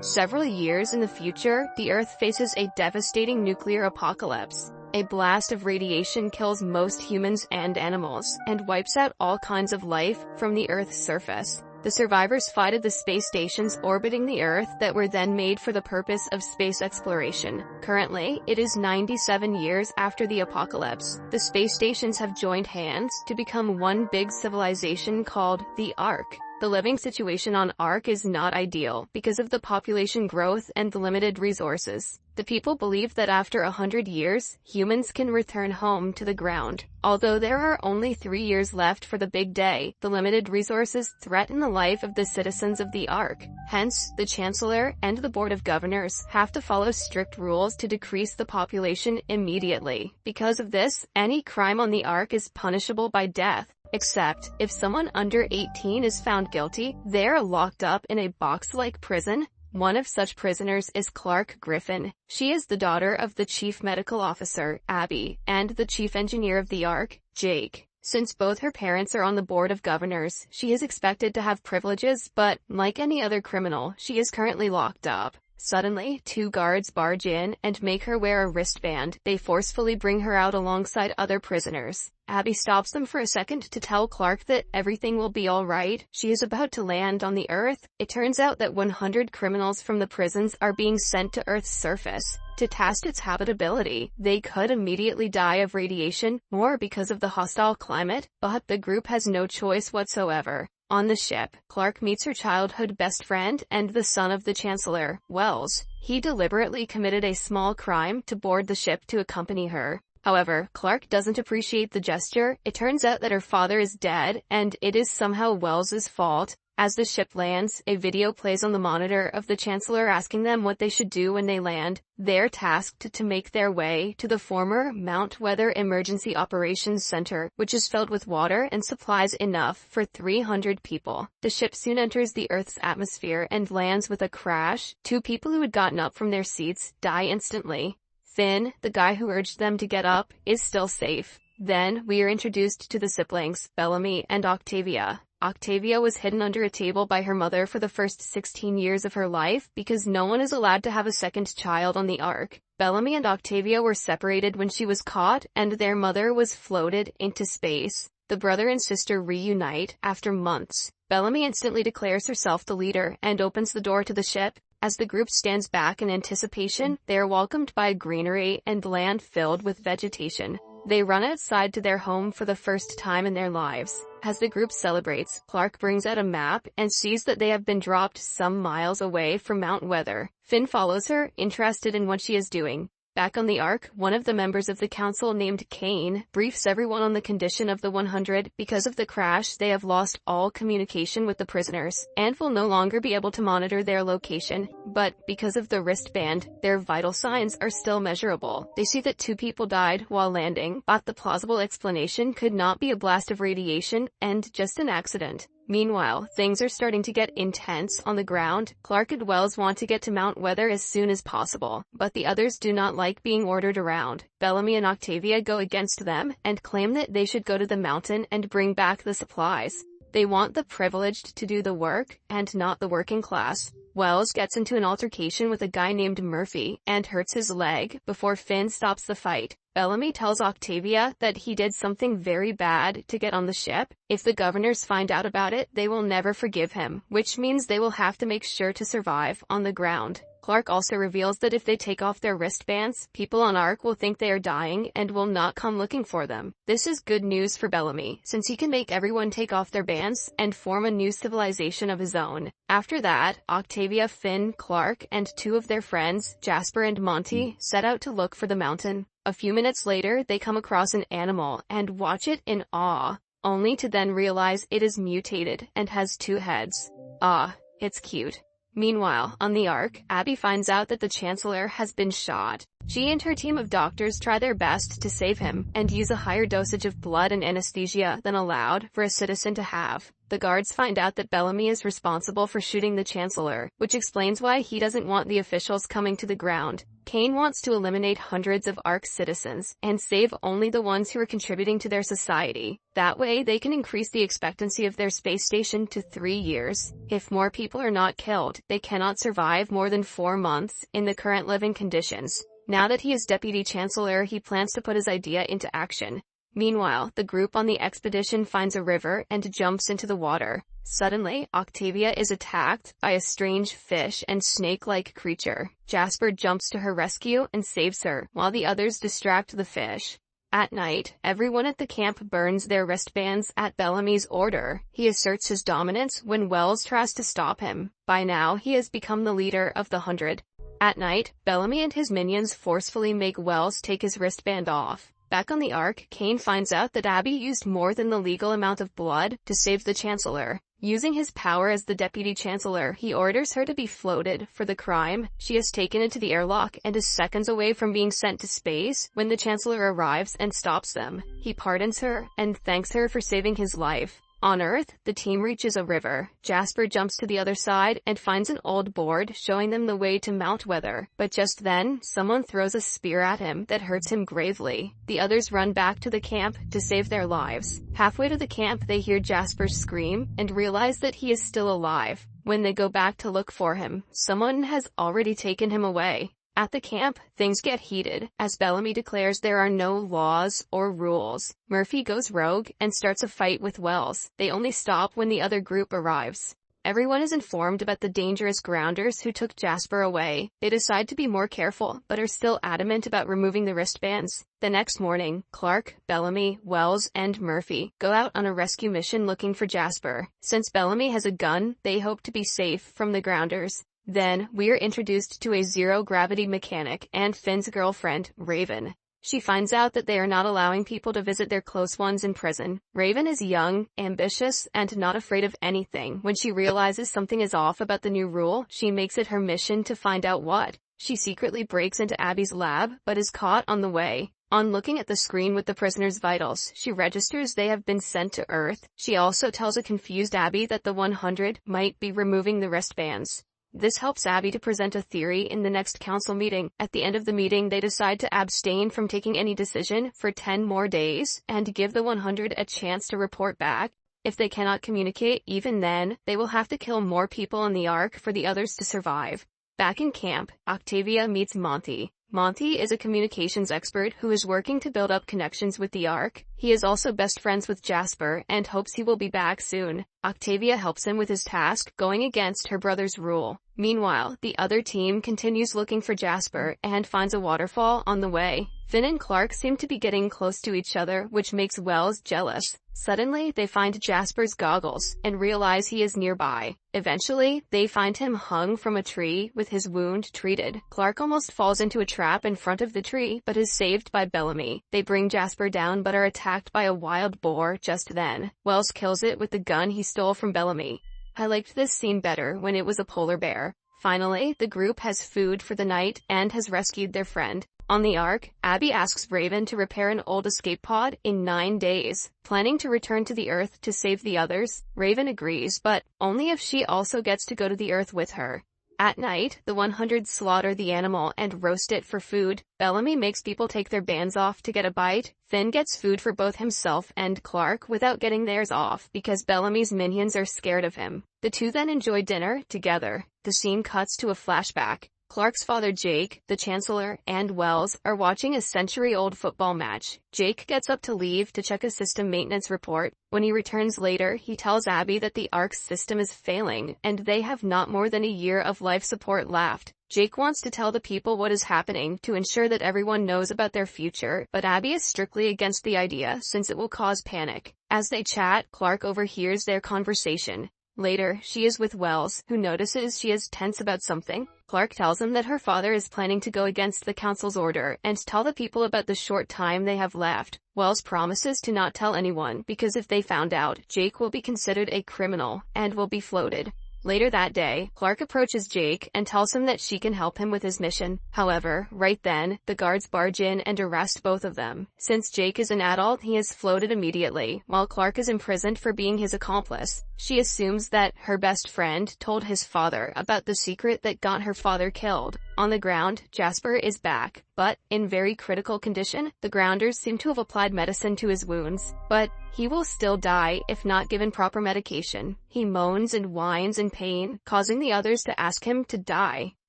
Several years in the future, the Earth faces a devastating nuclear apocalypse. A blast of radiation kills most humans and animals, and wipes out all kinds of life from the Earth's surface. The survivors fight at the space stations orbiting the Earth that were then made for the purpose of space exploration. Currently, it is 97 years after the apocalypse. The space stations have joined hands to become one big civilization called the Ark. The living situation on Ark is not ideal because of the population growth and the limited resources. The people believe that after 100 years, humans can return home to the ground. Although there are only 3 years left for the big day, the limited resources threaten the life of the citizens of the Ark. Hence, the Chancellor and the Board of Governors have to follow strict rules to decrease the population immediately. Because of this, any crime on the Ark is punishable by death. Except, if someone under 18 is found guilty, they're locked up in a box-like prison. One of such prisoners is Clark Griffin. She is the daughter of the Chief Medical Officer, Abby, and the Chief Engineer of the Ark, Jake. Since both her parents are on the Board of Governors, she is expected to have privileges, but, like any other criminal, she is currently locked up. Suddenly, 2 guards barge in and make her wear a wristband. They forcefully bring her out alongside other prisoners. Abby stops them for a second to tell Clark that everything will be alright. She is about to land on the Earth. It turns out that 100 criminals from the prisons are being sent to Earth's surface to test its habitability. They could immediately die of radiation, or because of the hostile climate, but the group has no choice whatsoever. On the ship, Clark meets her childhood best friend and the son of the Chancellor, Wells. He deliberately committed a small crime to board the ship to accompany her. However, Clark doesn't appreciate the gesture. It turns out that her father is dead, and it is somehow Wells's fault. As the ship lands, a video plays on the monitor of the Chancellor asking them what they should do when they land. They're tasked to make their way to the former Mount Weather Emergency Operations Center, which is filled with water and supplies enough for 300 people. The ship soon enters the Earth's atmosphere and lands with a crash. 2 people who had gotten up from their seats die instantly. Finn, the guy who urged them to get up, is still safe. Then, we are introduced to the siblings, Bellamy and Octavia. Octavia was hidden under a table by her mother for the first 16 years of her life because no one is allowed to have a second child on the Ark. Bellamy and Octavia were separated when she was caught, and their mother was floated into space. The brother and sister reunite after months. Bellamy instantly declares herself the leader and opens the door to the ship. As the group stands back in anticipation, they are welcomed by greenery and land filled with vegetation. They run outside to their home for the first time in their lives. As the group celebrates, Clark brings out a map and sees that they have been dropped some miles away from Mount Weather. Finn follows her, interested in what she is doing. Back on the Ark, one of the members of the council named Kane briefs everyone on the condition of the 100. Because of the crash, they have lost all communication with the prisoners, and will no longer be able to monitor their location. But, because of the wristband, their vital signs are still measurable. They see that 2 people died while landing, but the plausible explanation could not be a blast of radiation, and just an accident. Meanwhile, things are starting to get intense on the ground. Clark and Wells want to get to Mount Weather as soon as possible, but the others do not like being ordered around. Bellamy and Octavia go against them, and claim that they should go to the mountain and bring back the supplies. They want the privileged to do the work, and not the working class. Wells gets into an altercation with a guy named Murphy, and hurts his leg, before Finn stops the fight. Bellamy tells Octavia that he did something very bad to get on the ship. If the governors find out about it, they will never forgive him, which means they will have to make sure to survive on the ground. Clark also reveals that if they take off their wristbands, people on Ark will think they are dying and will not come looking for them. This is good news for Bellamy, since he can make everyone take off their bands and form a new civilization of his own. After that, Octavia, Finn, Clark, and 2 of their friends, Jasper and Monty, set out to look for the mountain. A few minutes later, they come across an animal and watch it in awe, only to then realize it is mutated and has 2 heads. Ah, it's cute. Meanwhile, on the Ark, Abby finds out that the Chancellor has been shot. She and her team of doctors try their best to save him, and use a higher dosage of blood and anesthesia than allowed for a citizen to have. The guards find out that Bellamy is responsible for shooting the Chancellor, which explains why he doesn't want the officials coming to the ground. Kane wants to eliminate hundreds of ARC citizens, and save only the ones who are contributing to their society. That way they can increase the expectancy of their space station to 3 years. If more people are not killed, they cannot survive more than 4 months in the current living conditions. Now that he is Deputy Chancellor, he plans to put his idea into action. Meanwhile, the group on the expedition finds a river and jumps into the water. Suddenly, Octavia is attacked by a strange fish and snake-like creature. Jasper jumps to her rescue and saves her, while the others distract the fish. At night, everyone at the camp burns their wristbands at Bellamy's order. He asserts his dominance when Wells tries to stop him. By now, he has become the leader of the 100. At night, Bellamy and his minions forcefully make Wells take his wristband off. Back on the Ark, Kane finds out that Abby used more than the legal amount of blood to save the Chancellor. Using his power as the Deputy Chancellor, he orders her to be floated for the crime. She is taken into the airlock and is seconds away from being sent to space when the Chancellor arrives and stops them. He pardons her and thanks her for saving his life. On Earth, the team reaches a river. Jasper jumps to the other side and finds an old board showing them the way to Mount Weather. But just then, someone throws a spear at him that hurts him gravely. The others run back to the camp to save their lives. Halfway to the camp, they hear Jasper scream and realize that he is still alive. When they go back to look for him, someone has already taken him away. At the camp, things get heated, as Bellamy declares there are no laws or rules. Murphy goes rogue and starts a fight with Wells. They only stop when the other group arrives. Everyone is informed about the dangerous grounders who took Jasper away. They decide to be more careful, but are still adamant about removing the wristbands. The next morning, Clark, Bellamy, Wells, and Murphy go out on a rescue mission looking for Jasper. Since Bellamy has a gun, they hope to be safe from the grounders. Then, we are introduced to a zero-gravity mechanic and Finn's girlfriend, Raven. She finds out that they are not allowing people to visit their close ones in prison. Raven is young, ambitious, and not afraid of anything. When she realizes something is off about the new rule, she makes it her mission to find out what. She secretly breaks into Abby's lab, but is caught on the way. On looking at the screen with the prisoners' vitals, she registers they have been sent to Earth. She also tells a confused Abby that the 100 might be removing the wristbands. This helps Abby to present a theory in the next council meeting. At the end of the meeting, they decide to abstain from taking any decision for 10 more days, and give the 100 a chance to report back. If they cannot communicate, even then, they will have to kill more people on the Ark for the others to survive. Back in camp, Octavia meets Monty. Monty is a communications expert who is working to build up connections with the Ark. He is also best friends with Jasper and hopes he will be back soon. Octavia helps him with his task, going against her brother's rule. Meanwhile, the other team continues looking for Jasper and finds a waterfall on the way. Finn and Clark seem to be getting close to each other, which makes Wells jealous. Suddenly, they find Jasper's goggles and realize he is nearby. Eventually, they find him hung from a tree with his wound treated. Clark almost falls into a trap in front of the tree, but is saved by Bellamy. They bring Jasper down but are attacked by a wild boar just then. Wells kills it with the gun he stole from Bellamy. I liked this scene better when it was a polar bear. Finally, the group has food for the night and has rescued their friend. On the Ark, Abby asks Raven to repair an old escape pod in 9 days. Planning to return to the Earth to save the others, Raven agrees, but only if she also gets to go to the Earth with her. At night, the 100 slaughter the animal and roast it for food. Bellamy makes people take their bands off to get a bite. Finn gets food for both himself and Clark without getting theirs off because Bellamy's minions are scared of him. The two then enjoy dinner together. The scene cuts to a flashback. Clark's father Jake, the Chancellor, and Wells are watching a century-old football match. Jake gets up to leave to check a system maintenance report. When he returns later, he tells Abby that the Ark's system is failing, and they have not more than a year of life support left. Jake wants to tell the people what is happening to ensure that everyone knows about their future, but Abby is strictly against the idea since it will cause panic. As they chat, Clark overhears their conversation. Later, she is with Wells, who notices she is tense about something. Clark tells him that her father is planning to go against the council's order and tell the people about the short time they have left. Wells promises to not tell anyone because if they found out, Jake will be considered a criminal and will be floated. Later that day, Clark approaches Jake and tells him that she can help him with his mission. However, right then, the guards barge in and arrest both of them. Since Jake is an adult, he is floated immediately, while Clark is imprisoned for being his accomplice. She assumes that her best friend told his father about the secret that got her father killed. On the ground, Jasper is back, but in very critical condition. The grounders seem to have applied medicine to his wounds, but he will still die if not given proper medication. He moans and whines in pain, causing the others to ask him to die.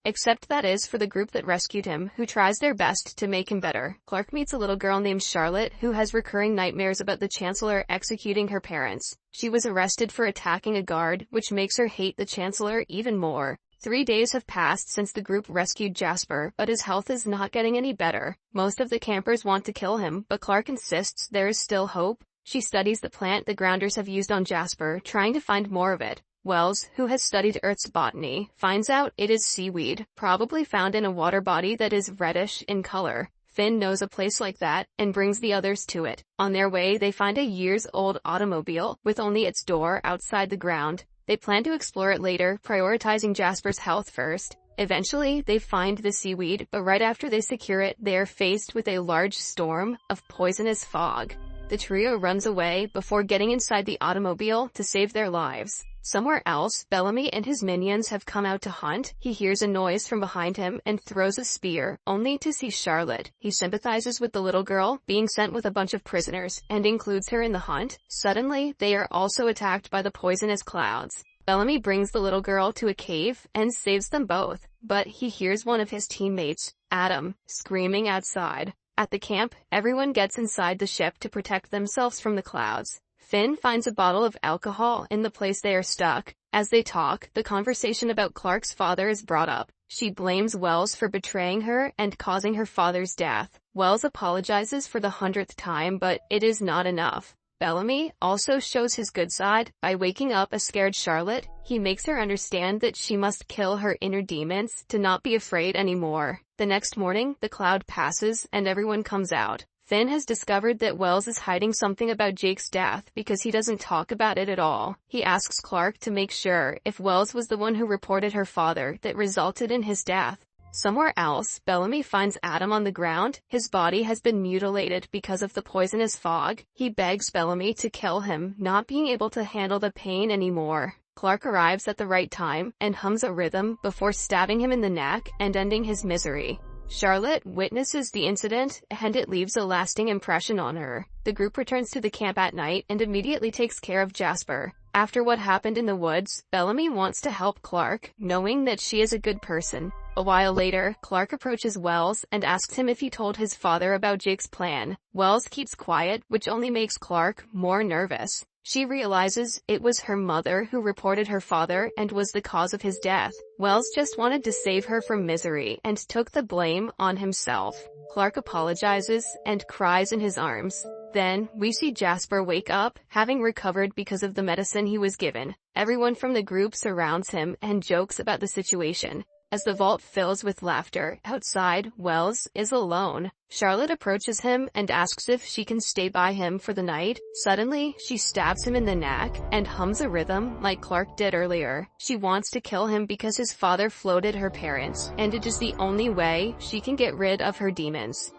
Except that is for the group that rescued him, who tries their best to make him better. Clark meets a little girl named Charlotte who has recurring nightmares about the Chancellor executing her parents. She was arrested for attacking a guard, which makes her hate the Chancellor even more. 3 days have passed since the group rescued Jasper, but his health is not getting any better. Most of the campers want to kill him, but Clark insists there is still hope. She studies the plant the grounders have used on Jasper, trying to find more of it. Wells, who has studied Earth's botany, finds out it is seaweed, probably found in a water body that is reddish in color. Finn knows a place like that, and brings the others to it. On their way, they find a years-old automobile, with only its door outside the ground. They plan to explore it later, prioritizing Jasper's health first. Eventually, they find the seaweed, but right after they secure it, they are faced with a large storm of poisonous fog. The trio runs away before getting inside the automobile to save their lives. Somewhere else, Bellamy and his minions have come out to hunt. He hears a noise from behind him and throws a spear, only to see Charlotte. He sympathizes with the little girl, being sent with a bunch of prisoners, and includes her in the hunt. Suddenly, they are also attacked by the poisonous clouds. Bellamy brings the little girl to a cave and saves them both, but he hears one of his teammates, Adam, screaming outside. At the camp, everyone gets inside the ship to protect themselves from the clouds. Finn finds a bottle of alcohol in the place they are stuck. As they talk, the conversation about Clark's father is brought up. She blames Wells for betraying her and causing her father's death. Wells apologizes for the 100th time, but it is not enough. Bellamy also shows his good side. By waking up a scared Charlotte, he makes her understand that she must kill her inner demons to not be afraid anymore. The next morning, the cloud passes and everyone comes out. Finn has discovered that Wells is hiding something about Jake's death because he doesn't talk about it at all. He asks Clark to make sure if Wells was the one who reported her father that resulted in his death. Somewhere else, Bellamy finds Adam on the ground. His body has been mutilated because of the poisonous fog. He begs Bellamy to kill him, not being able to handle the pain anymore. Clark arrives at the right time and hums a rhythm before stabbing him in the neck and ending his misery. Charlotte witnesses the incident, and it leaves a lasting impression on her. The group returns to the camp at night and immediately takes care of Jasper. After what happened in the woods, Bellamy wants to help Clark, knowing that she is a good person. A while later, Clark approaches Wells and asks him if he told his father about Jake's plan. Wells keeps quiet, which only makes Clark more nervous. She realizes it was her mother who reported her father and was the cause of his death. Wells just wanted to save her from misery and took the blame on himself. Clark apologizes and cries in his arms. Then, we see Jasper wake up, having recovered because of the medicine he was given. Everyone from the group surrounds him and jokes about the situation. As the vault fills with laughter, outside, Wells is alone. Charlotte approaches him and asks if she can stay by him for the night. Suddenly, she stabs him in the neck and hums a rhythm like Clark did earlier. She wants to kill him because his father floated her parents, and it is the only way she can get rid of her demons.